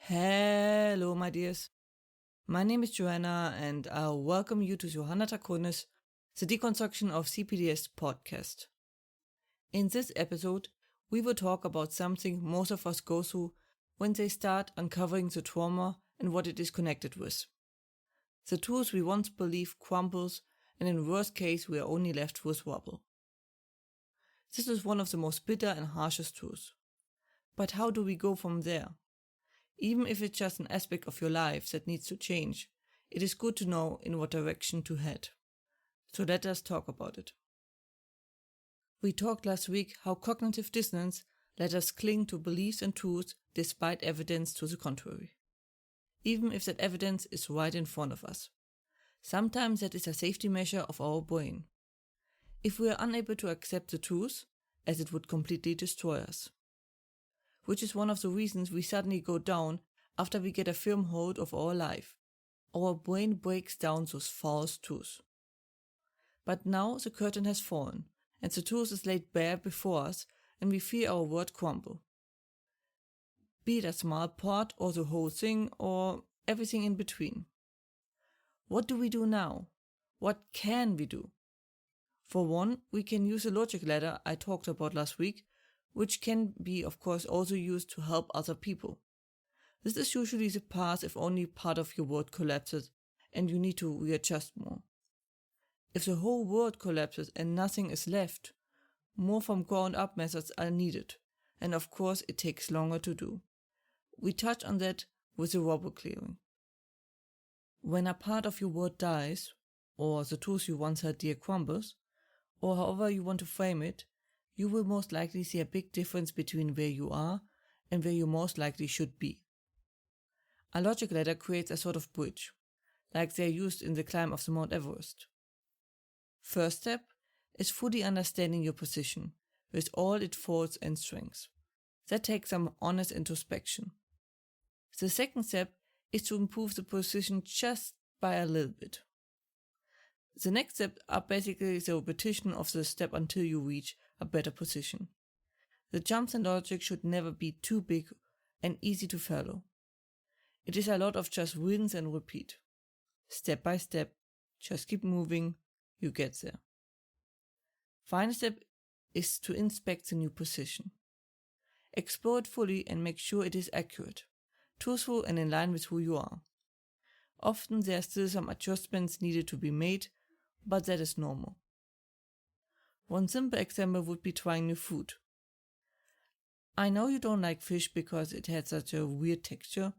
Hello, my dears. My name is Joanna, and I'll welcome you to Johanna Takonis, the Deconstruction of CPDS podcast. In this episode, we will talk about something most of us go through when they start uncovering the trauma and what it is connected with. The tools we once believed crumbles, and in worst case, we are only left with rubble. This is one of the most bitter and harshest truths. But how do we go from there? Even if it's just an aspect of your life that needs to change, it is good to know in what direction to head. So let us talk about it. We talked last week how cognitive dissonance let us cling to beliefs and truths despite evidence to the contrary. Even if that evidence is right in front of us. Sometimes that is a safety measure of our brain. If we are unable to accept the truth, as it would completely destroy us. Which is one of the reasons we suddenly go down after we get a firm hold of our life. Our brain breaks down those false truths. But now the curtain has fallen, and the truth is laid bare before us, and we feel our world crumble. Be it a small part, or the whole thing, or everything in between. What do we do now? What can we do? For one, we can use the logic ladder I talked about last week, which can be, of course, also used to help other people. This is usually the path if only part of your world collapses and you need to readjust more. If the whole world collapses and nothing is left, more from ground-up methods are needed, and of course it takes longer to do. We touch on that with the rubble clearing. When a part of your world dies, or the truth you once held dear crumbles, or however you want to frame it, you will most likely see a big difference between where you are and where you most likely should be. A logic ladder creates a sort of bridge, like they are used in the climb of the Mount Everest. First step is fully understanding your position, with all its faults and strengths. That takes some honest introspection. The second step is to improve the position just by a little bit. The next step are basically the repetition of the step until you reach a better position. The jumps in logic should never be too big and easy to follow. It is a lot of just rinse and repeat. Step by step, just keep moving, you get there. Final step is to inspect the new position. Explore it fully and make sure it is accurate, truthful and in line with who you are. Often there are still some adjustments needed to be made, but that is normal. One simple example would be trying new food. I know you don't like fish because it has such a weird texture,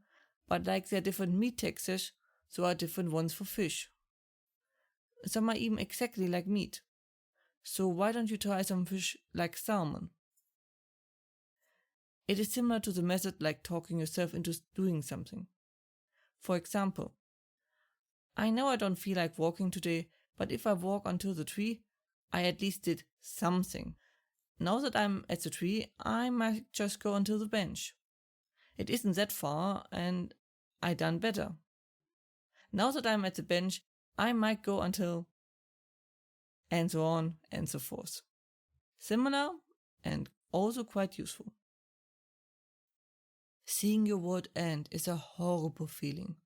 but like there are different meat textures, so are different ones for fish. Some are even exactly like meat. So why don't you try some fish like salmon? It is similar to the method like talking yourself into doing something. For example, I know I don't feel like walking today, but if I walk until the tree, I at least did something. Now that I'm at the tree, I might just go until the bench. It isn't that far, and I done better. Now that I'm at the bench, I might go until... and so on and so forth. Similar and also quite useful. Seeing your world end is a horrible feeling,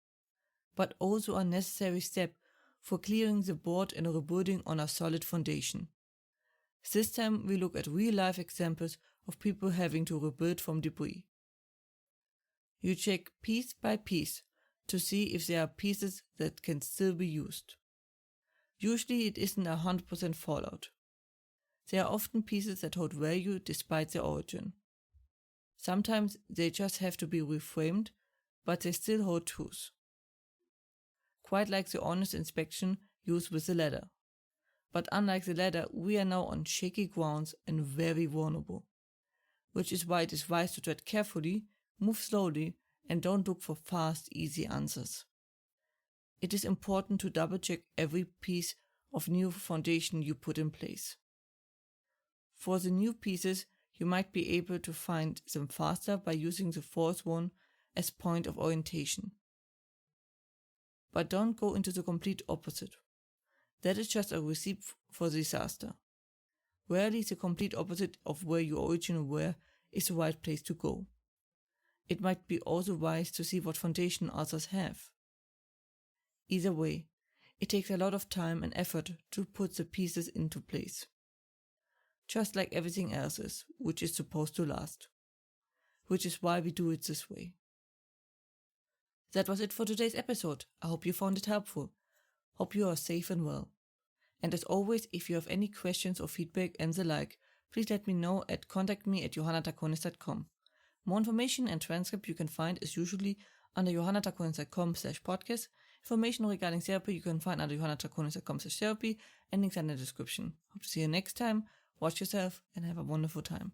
but also a necessary step for clearing the board and rebuilding on a solid foundation. This time we look at real-life examples of people having to rebuild from debris. You check piece by piece to see if there are pieces that can still be used. Usually it isn't 100% fallout. There are often pieces that hold value despite their origin. Sometimes they just have to be reframed, but they still hold truth. Quite like the honest inspection used with the ladder. But unlike the ladder, we are now on shaky grounds and very vulnerable. Which is why it is wise to tread carefully, move slowly, and don't look for fast, easy answers. It is important to double-check every piece of new foundation you put in place. For the new pieces, you might be able to find them faster by using the fourth one as point of orientation. But don't go into the complete opposite. That is just a recipe for disaster. Rarely the complete opposite of where you originally were is the right place to go. it might be also wise to see what foundation others have. Either way, it takes a lot of time and effort to put the pieces into place. Just like everything else is, which is supposed to last. Which is why we do it this way. That was it for today's episode. I hope you found it helpful. Hope you are safe and well. And as always, if you have any questions or feedback and the like, please let me know at contactme@johannatakonis.com. More information and transcript you can find is usually under johannatakonis.com/podcast. Information regarding therapy you can find under johannatakonis.com/therapy and links in the description. Hope to see you next time. Watch yourself and have a wonderful time.